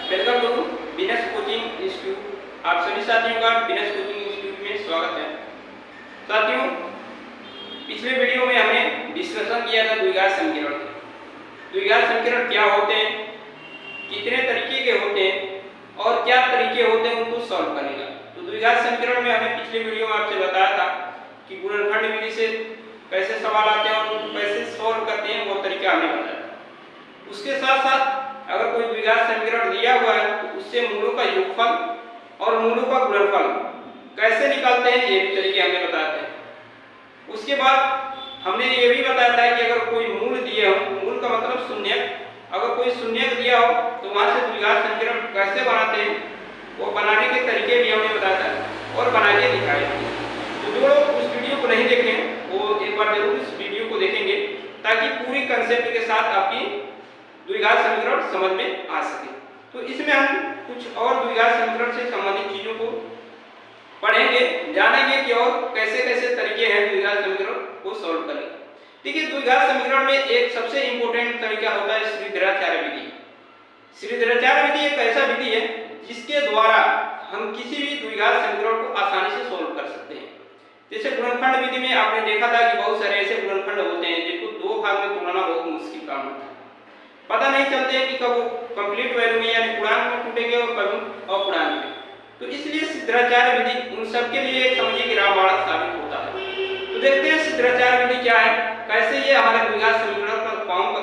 Welcome to business coaching institute. आप सभी साथियों का बिजनेस कोचिंग इंस्टीट्यूट में स्वागत है। साथियों, पिछले वीडियो में हमने डिस्कशन किया था द्विघात समीकरण। द्विघात समीकरण क्या होते हैं, कितने तरीके के होते हैं और क्या तरीके होते हैं उनको सॉल्व करने का। तो द्विघात समीकरण में हमने पिछले वीडियो में आपसे बताया था कि गुणनखंड विधि से कैसे सवाल आते हैं और उनको कैसे सॉल्व करते हैं, वो तरीका हमने बताया। उसके साथ साथ अगर कोई द्विघात समीकरण दिया हुआ है तो उससे मूलों का योगफल और मूलों का गुणनफल कैसे निकालते हैं, ये भी तरीके हमने बताए थे। उसके बाद हमने ये भी बताया था कि अगर कोई मूल दिए हो, मूल का मतलब शून्य, अगर कोई शून्य दिया हो तो वहां से द्विघात समीकरण कैसे बनाते हैं, वो बनाने के तरीके भी हमने बताया था और बना के दिखाए। तो जो लोग उस वीडियो को नहीं देखे वो एक बार जरूर इस वीडियो को देखेंगे ताकि पूरी कंसेप्ट के साथ आपकी द्विघात समीकरण समझ में आ सके। तो इसमें हम कुछ और द्विघात समीकरण से संबंधित चीजों को पढ़ेंगे, जानेंगे कि और कैसे कैसे तरीके हैं द्विघात समीकरण को सॉल्व करने का। ठीक है, द्विघात समीकरण में एक सबसे इंपॉर्टेंट तरीका होता है श्रीधराचार्य विधि। श्रीधराचार्य विधि एक ऐसा विधि है जिसके द्वारा हम किसी भी द्विघात समीकरण को आसानी से सॉल्व कर सकते हैं। जैसे गुणनखंड विधि में आपने देखा था कि बहुत सारे ऐसे गुणनखंड होते हैं जिनको दो भाग में तोड़ना बहुत मुश्किल काम होता है। पता नहीं चलते कि कब वो कंप्लीट वैल्यू में यानी पूर्णांक में टूटेंगे और कब अपूर्णांक में। तो इसलिए श्रीधराचार्य विधि उन सबके लिए एक समझिए कि रामबाण साबित होता है। तो देखते हैं श्रीधराचार्य विधि क्या है, कैसे ये हमारे द्विघात समीकरण पर काम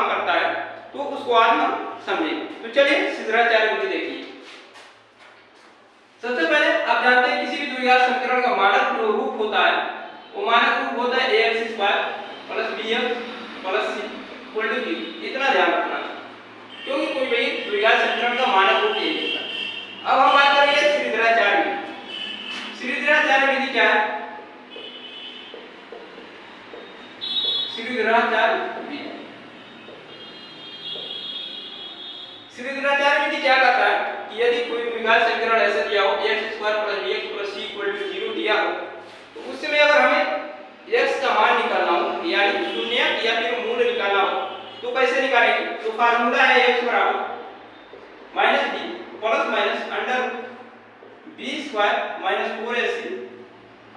करता है, तो उसको आज हम समझेंगे। तो चलिए श्रीधराचार्य विधि देखिए। सबसे पहले आप जानते हैं किसी भी द्विघात समीकरण का मानक रूप होता है, वो मानक रूप होता है ax² + bx + c = 0। इतना ध्यान रखना क्योंकि कोई भी द्विघात समीकरण का मानक रूप यही होता है। अब हम बात करेंगे श्रीधराचार्य विधि। श्रीधराचार्य विधि क्या है? श्रीधराचार्य विधि, श्रीधराचार्य विधि क्या कहता है कि यदि कोई द्विघात समीकरण ऐसा दिया हो ax² + bx + c = 0 दिया हो, तो उस समय अगर हमें x का मान निकालना हो यानी शून्य या फिर मूल निकालना हो तो कैसे निकालेंगे? तो फार्मूला है x = -b + -√b² -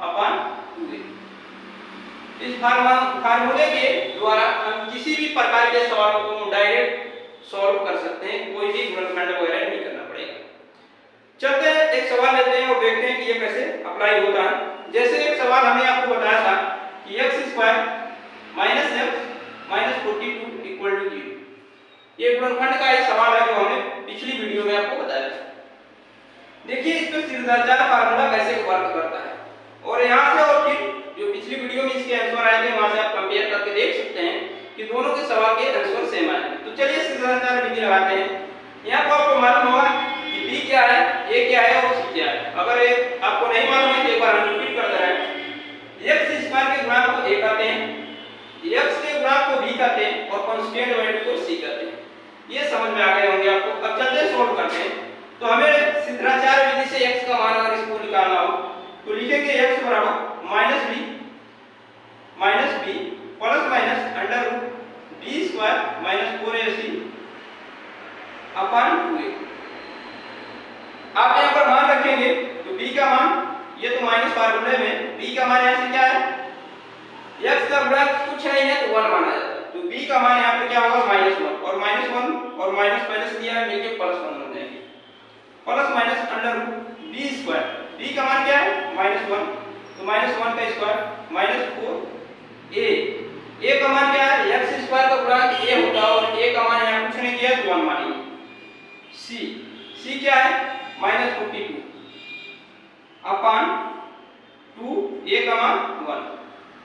4ac/2a। इस फार्मूले के द्वारा हम किसी भी प्रकार के सवालों को डायरेक्ट सॉल्व कर सकते हैं, कोई भी गुणनखंड वगैरह नहीं करना पड़ेगा। चलते हैं एक सवाल लेते हैं और देखते हैं कि ये कैसे अप्लाई होता है। जैसे एक सवाल हमने आपको बताया था कि x² - x - 42 = 0। ये गुणनखंड का एक सवाल है जो हमने पिछली वीडियो में आपको बताया था। देखिए इसमें श्रीधराचार्य फार्मूला कैसे वर्क करता है और यहाँ से और फिर जो पिछली वीडियो में इसके आंसर आए थे वहां से आप कंपेयर करके देख सकते हैं कि दोनों के सवाल के आंसर सेम आए। तो चलिए श्रीधराचार्य विधि लगाते हैं। यहाँ पर आपको मालूम होगा कि b क्या है, a क्या है और c क्या है। अगर आपको नहीं मालूम है तो एक बार हम रिपीट कर दे रहे हैं। x² के गुणांक को a कहते हैं, x के गुणांक को b कहते हैं और कांस्टेंट वैल्यू को c कहते हैं। ये समझ में आ गए होंगे आपको। अब चलते सॉल्व करते हैं। तो हमें श्रीधराचार्य विधि से x का मान अगर इसको निकालना हो तो लिखेंगे x = -b + -√b² - 4ac/2a। आप यहाँ पर मान रखेंगे तो b का मान, ये तो माइनस फार्मूले में b का मान यहाँ से क्या है, x का गुणांक कुछ नहीं है तो 1 माना जाता है। तो b का मान यहाँ पे क्या होगा -1 और -1 और माइनस पहले से दिया है मिलके +1 हो जाएंगे +√b²। b का मान क्या है -1 तो -1 का स्क्वायर -4a। a का मान क्या है, x² का गुणांक a होता है और a का मान यहाँ कुछ नहीं दिया तो 1 मानेंगे। c क्या है -42/2, a का मान 1।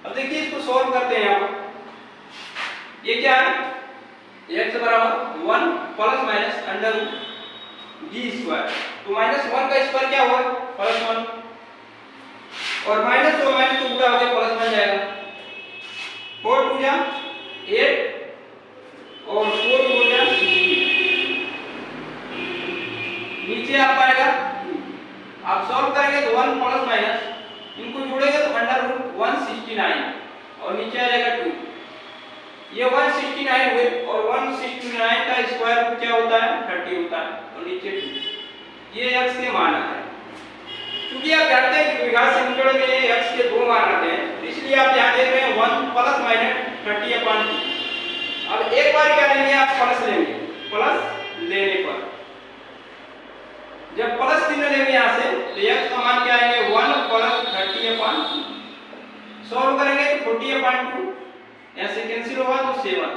अब देखिए इसको सॉल्व करते हैं। यहाँ पर ये क्या है, x = 1 + -√b²। तो -1 का स्क्वायर क्या हुआ +1 और माइनस और माइनस को उल्टा हो गया प्लस बन जाएगा। 4 2 जा 8 और 4 4 जा 16। नीचे आ पाएगा, आप सॉल्व करेंगे तो 1 प्लस माइनस इनको जोड़ेंगे तो √169 और नीचे आ जाएगा 2। ये 169 हुए और 169 का स्क्वायर रूट क्या होता है 30 होता है और नीचे 2, ये x के मान आते हैं। क्योंकि आप जानते हैं कि द्विघात समीकरण में x के 2 मान आते हैं, तो इसलिए आप यहाँ देख रहे हैं 1 प्लस माइनस 30/2। अब एक बार क्या लेंगे आप, प्लस लेंगे, प्लस लेने पर जब प्लस चिन्ह लेंगे यहाँ से तो x का मान क्या आएंगे 1 प्लस 30/2। सॉल्व करेंगे तो 40/2 यहाँ से कैंसिल होगा तो 7,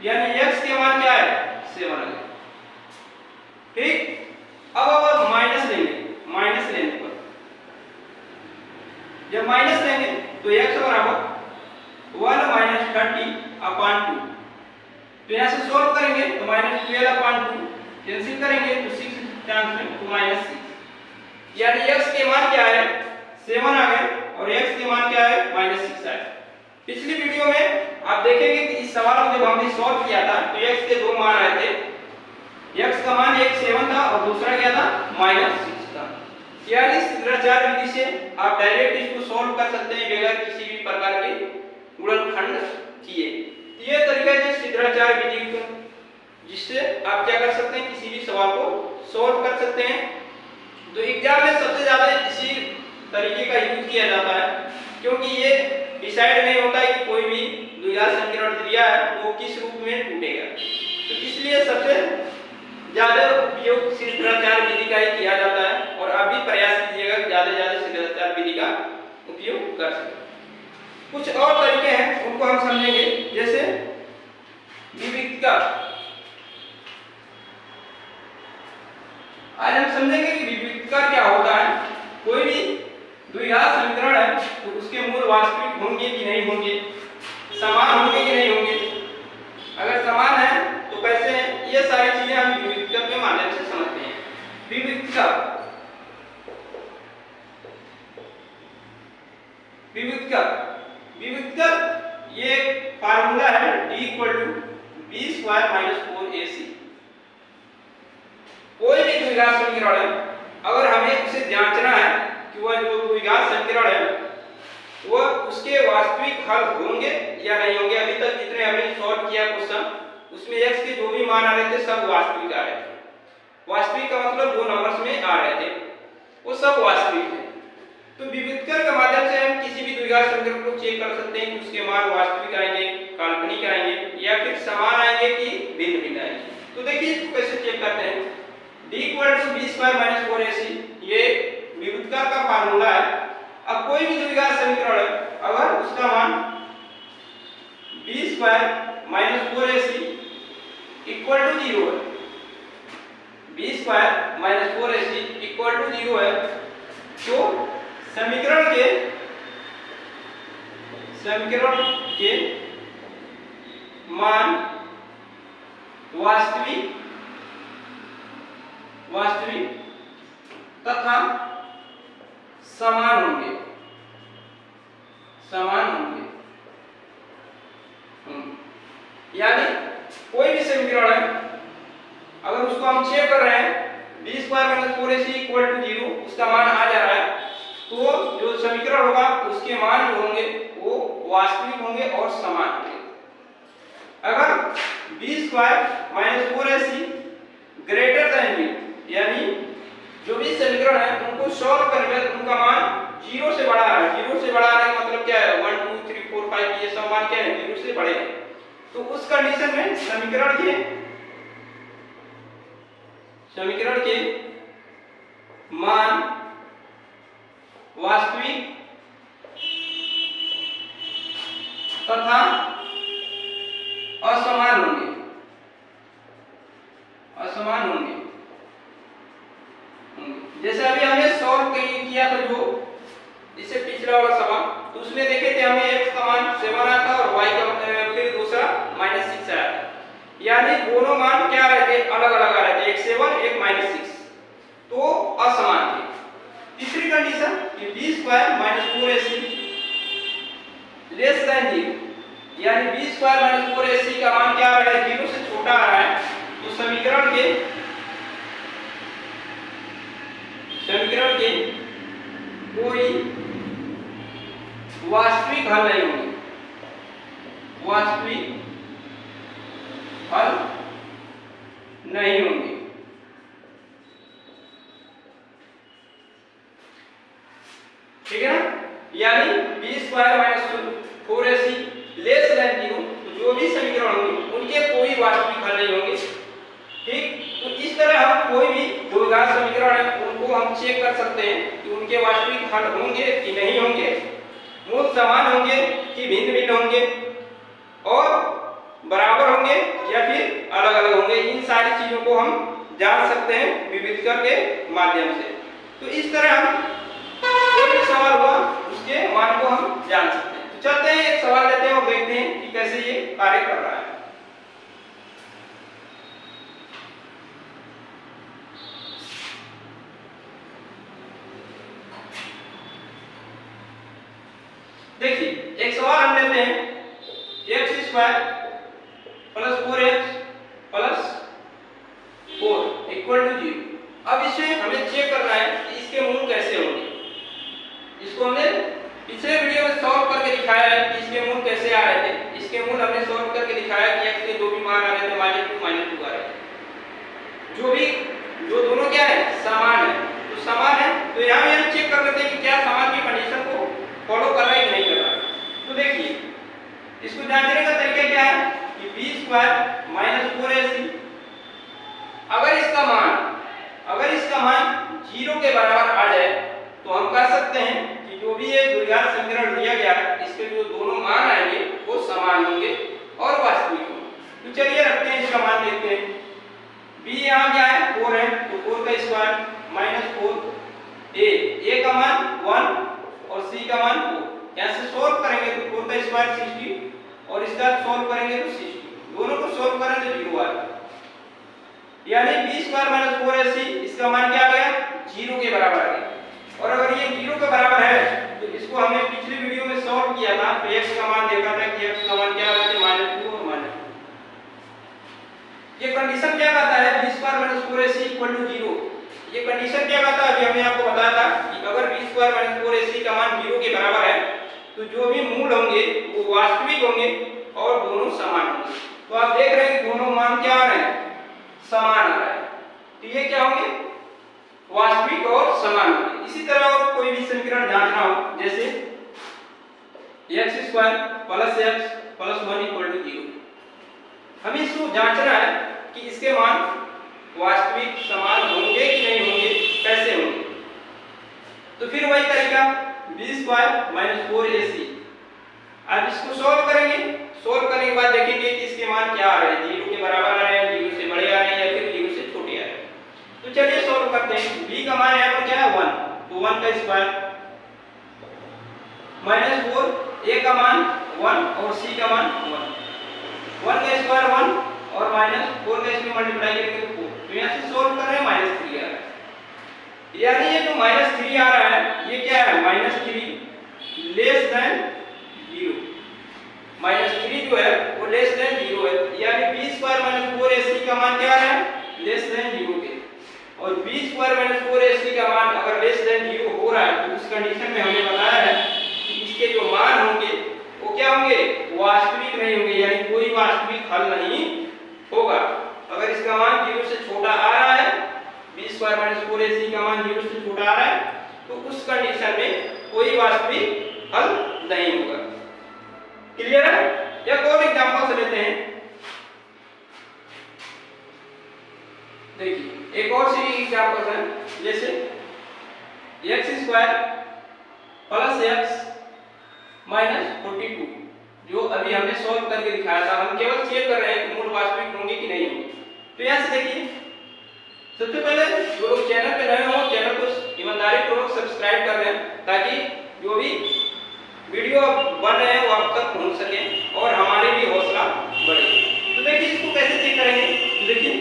यानी x के मान क्या है 7 है। ठीक, अब माइनस लेंगे, माइनस लेने पर जब माइनस लेंगे तो x बराबर 1 माइनस 30/2। तो यहाँ से सॉल्व करेंगे तो -12/2 कैंसिल करेंगे तो 6 टाइम्स में 2 - 6, यानी x के मान क्या है 7 आ गए और x के मान क्या है -6 आए। पिछली वीडियो में आप देखेंगे कि इस सवाल को जब हमने सॉल्व किया था तो x के 2 मान आए थे, x का मान एक 7 था और दूसरा क्या था -6 था। यानी शिष्टाचार विधि से आप डायरेक्ट इसको सॉल्व कर सकते हैं बगैर किसी भी प्रकार के गुणनखंड किए। ये तरीका है शिष्टाचार विधि का, जिससे आप क्या कर सकते हैं किसी भी सवाल को सॉल्व कर सकते हैं। तो एग्जाम में सबसे ज्यादा इसी तरीके का यूज किया जाता है, क्योंकि ये डिसाइड नहीं होता है कि कोई भी द्विघात समीकरण दिया है वो किस रूप में टूटेगा, तो इसलिए सबसे ज्यादा उपयोग शिष्टाचार विधि का ही किया जाता है। और आप भी प्रयास कीजिएगा कि ज्यादा से ज्यादा शिष्टाचार विधि का उपयोग कर सकें। कुछ और तरीके हैं उनको हम समझेंगे, जैसे विविक्तिका। आज हम समझेंगे कि विविक्तिका क्या होता है। कोई भी द्विघात समीकरण है तो उसके मूल वास्तविक होंगे कि नहीं होंगे, समान होंगे कि नहीं होंगे, अगर समान है तो कैसे हैं, ये सारी चीजें हम विविक्तिका के माध्यम से समझते हैं। विविक्तिका, विविक्तिका, विविक्तिका ये फार्मूला है d = b² - 4ac। कोई भी द्विघात समीकरण है, अगर हमें उसे जांचना है कि वह जो द्विघात समीकरण है वह उसके वास्तविक हल होंगे या नहीं होंगे। अभी तक जितने हमने सॉल्व किया क्वेश्चन उसमें x के जो भी मान आ रहे थे सब वास्तविक आ रहे थे। वास्तविक का मतलब जो नंबर्स में आ रहे थे वो सब वास्तविक है। तो विविक्तिका के माध्यम से हम किसी भी द्विघात समीकरण को चेक कर सकते हैं कि उसके मान वास्तविक आएंगे, काल्पनिक आएंगे या फिर समान आएंगे कि भिन्न भिन्न आएंगे। तो देखिए इसको कैसे चेक करते हैं। d = b² - 4ac ये विविक्तिका का फार्मूला है। अब कोई भी द्विघात समीकरण है, अगर उसका मान b² - 4ac = 0 है, b² - 4ac = 0 है, तो समीकरण के मान वास्तविक तथा समान होंगे, यानी कोई भी समीकरण है अगर उसको हम चेक कर रहे हैं b² - 4ac = 0 उसका मान आ जा रहा है, तो जो समीकरण होगा उसके मान जो होंगे वो वास्तविक होंगे और समान होंगे। अगर b² - 4ac > 0 यानी जो भी समीकरण है उनको सॉल्व करके उनका मान 0 से बड़ा है, 0 से बड़ा आने का मतलब क्या है 1 2 3 4 5 ये सब मान क्या है 0 से बड़े हैं, तो उस कंडीशन में समीकरण के मान वास्तविक तथा असमान होंगे, जैसे अभी हमने सॉल्व किया था जो इससे पिछला वाला सवाल, तो उसमें देखे थे हमें x का मान 7 आया था और y का फिर दूसरा -6 आया था, यानी दोनों मान क्या रहे थे अलग अलग आ रहे थे, एक 7 एक -6, तो असमान थे। तीसरी कंडीशन कि b² - 4ac <0, यानी b² - 4ac का मान क्या आ रहा है 0 से छोटा आ रहा है, तो समीकरण के कोई वास्तविक हल नहीं होंगे, यानी B square minus 4ac less than 0, तो जो भी समीकरण होंगे उनके कोई वास्तविक हल नहीं होंगे। ठीक, तो इस तरह हम कोई भी द्विघात समीकरण है उनको हम चेक कर सकते हैं कि उनके वास्तविक हल होंगे कि नहीं होंगे, मूल समान होंगे कि भिन्न भिन्न होंगे, और बराबर होंगे या फिर अलग अलग होंगे। इन सारी चीजों को हम जान सकते हैं विविधकर के माध्यम से। तो इस तरह हम कोई भी सवाल हुआ उसके मान को हम जान सकते हैं। तो चलते हैं एक सवाल लेते हैं और देखते हैं कि कैसे ये कार्य कर रहा है। देखिए एक सवाल हम लेते हैं x² plus 4x plus 4 equal to 0। अब इसे हमें चेक करना है कि इसके मूल कैसे होंगे। इसको हमने पिछले वीडियो में सॉल्व करके दिखाया है कि इसके मूल कैसे आ रहे थे। इसके मूल हमने सॉल्व करके दिखाया कि x के जो भी मान आ रहे थे -2 आ रहे थे, जो दोनों क्या है समान है। तो समान है तो यहाँ हम चेक कर लेते हैं कि क्या समान की कंडीशन को फॉलो कर रहा है कि नहीं कर रहा है। तो देखिए इसको जांचने का तरीका क्या है कि b² - 4ac अगर इसका मान 0 के बराबर आ जाए तो हम कह सकते हैं कि जो भी ये द्विघात समीकरण दिया गया है इसके जो दोनों मान आएंगे वो समान होंगे और वास्तविक होंगे। तो चलिए रखते हैं, इसका मान देखते हैं। b यहाँ क्या है 4 है, तो 4 का स्क्वायर -4 a का मान 1 और c का मान 4। यहाँ से सोल्व करेंगे तो 4 का स्क्वायर 60 और इसका सोल्व करेंगे तो 60, दोनों को सोल्व करें तो 0 आएगा। यानी b² - 4ac इसका मान क्या आ गया 0 के बराबर आ गया। और अगर ये 0 के बराबर है तो इसको हमने पिछली वीडियो में सॉल्व किया था, तो x का मान देखा था कि x का मान क्या आ रहा था -2 और -2। ये कंडीशन क्या कहता है b² - 4ac = 0। ये कंडीशन क्या कहता है अभी हमने आपको बताया था कि अगर b² - 4ac का मान 0 के बराबर है तो जो भी मूल होंगे वो वास्तविक होंगे और दोनों समान होंगे। तो आप देख रहे हैं कि दोनों मान क्या आ रहे हैं समान आ रहा है, तो ये क्या होंगे वास्तविक और समान होंगे। इसी तरह और कोई भी समीकरण जांचना हो, जैसे x² + x + 1 = 0, हमें इसको जांचना है कि इसके मान वास्तविक समान होंगे कि नहीं होंगे, कैसे होंगे। तो फिर वही तरीका b² - 4ac। अब इसको सोल्व करेंगे, सोल्व करने के बाद देखेंगे कि इसके मान क्या आ रहे हैं, 0 के बराबर आ रहे हैं, 0 से बड़े आ रहे हैं या फिर 0 से छोटे आ रहे हैं। तो चलिए सोल्व करते हैं। b का मान यहाँ पर क्या है 1, तो 1 का स्क्वायर -4 a का मान 1 और c का मान 1, 1 का स्क्वायर 1 और -4 का इसमें मल्टीप्लाई करेंगे तो 4। तो यहाँ से सोल्व कर रहे हैं -3 आ रहा है, यानी ये जो -3 आ रहा है ये क्या है -3 लेस देन 0। -3 जो है वो लेस देन 0 है, यानी b² - 4ac का मान क्या आ रहा है लेस देन 0 के। और b² - 4ac का मान अगर लेस देन 0 हो रहा है तो उस कंडीशन में हमने बताया है कि इसके जो मान होंगे वो क्या होंगे वास्तविक नहीं होंगे, यानी कोई वास्तविक हल नहीं होगा। अगर इसका मान 0 से छोटा आ रहा है, b² - 4ac का मान 0 से छोटा आ रहा है, तो उस कंडीशन में कोई वास्तविक हल नहीं होगा। क्लियर है? एक और एग्जांपल से लेते हैं। देखिए एक और सी एग्जांपल है, जैसे x² + x - 42, जो अभी हमने सॉल्व करके दिखाया था। हम केवल चेक कर रहे हैं कि मूल वास्तविक होंगे कि नहीं होंगे। तो यहाँ से देखिए, सबसे पहले जो लोग चैनल पे नए हो चैनल को ईमानदारी पूर्वक सब्सक्राइब कर लें, ताकि जो भी वीडियो बन रहे हैं वो आप तक पहुंच सके और हमारी भी हौसला बढ़े। तो देखिए इसको कैसे चेक करेंगे। तो देखिए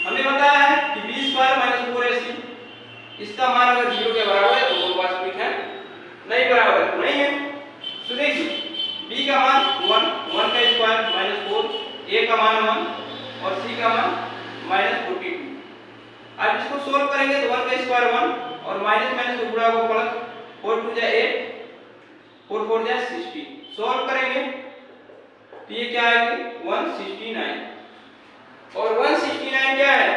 हमने बताया है कि b² - 4ac इसका मान अगर 0 के बराबर है तो वो वास्तविक है, नहीं बराबर है तो नहीं है। तो देखिए b का मान 1, 1 का स्क्वायर -4, a का मान 1 और c का मान -42। अब इसको सोल्व करेंगे तो 1 का स्क्वायर 1 और माइनस माइनस को गुणा को प्लस, 4 2 जा 8, 4 4 जा 60। सोल्व करेंगे तो ये क्या आएगी 169। और 169 क्या है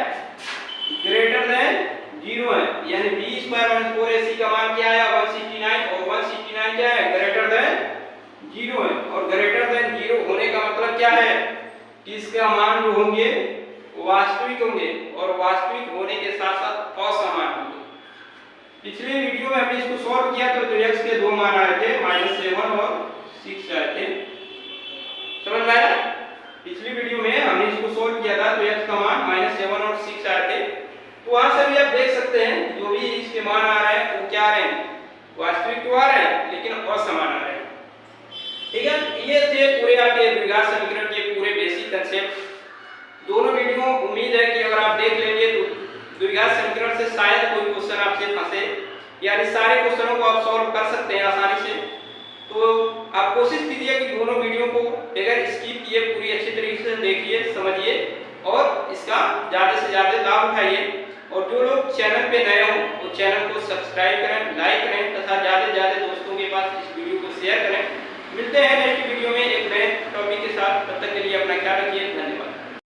ग्रेटर देन 0 है, यानी b² - 4ac का मान क्या आया 169 और 169 जीरो है और ग्रेटर देन जीरो होने का मतलब क्या है कि इसका मान जो होंगे वास्तविक होंगे और वास्तविक होने के साथ साथ असमान होंगे। पिछले वीडियो में हमने इसको सॉल्व किया तो x के दो मान आए थे -7 और 6 आए थे, समझ में आया? पिछली वीडियो में हमने इसको सॉल्व किया था तो x का मान -7 और 6 आए थे। तो वहां से भी आप देख सकते हैं जो भी इसके मान आ रहे हैं वो क्या आ रहे हैं, वास्तविक तो आ रहे हैं लेकिन असमान आ रहे हैं। ठीक है, ये थे पूरे आपके द्विघात समीकरण के पूरे बेसिक कंसेप्ट। दोनों वीडियो उम्मीद है कि अगर आप देख लेंगे तो द्विघात समीकरण से शायद कोई क्वेश्चन आपसे फंसे, यानी सारे क्वेश्चनों को आप सॉल्व कर सकते हैं आसानी से। तो आप कोशिश कीजिए कि दोनों वीडियो को बगैर स्किप किए पूरी अच्छी तरीके से देखिए, समझिए और इसका ज्यादा से ज्यादा लाभ उठाइए। और जो लोग चैनल पे नए हो वो चैनल को सब्सक्राइब करें, लाइक करें तथा ज्यादा से ज्यादा दोस्तों के पास इस वीडियो को शेयर करें। मिलते हैं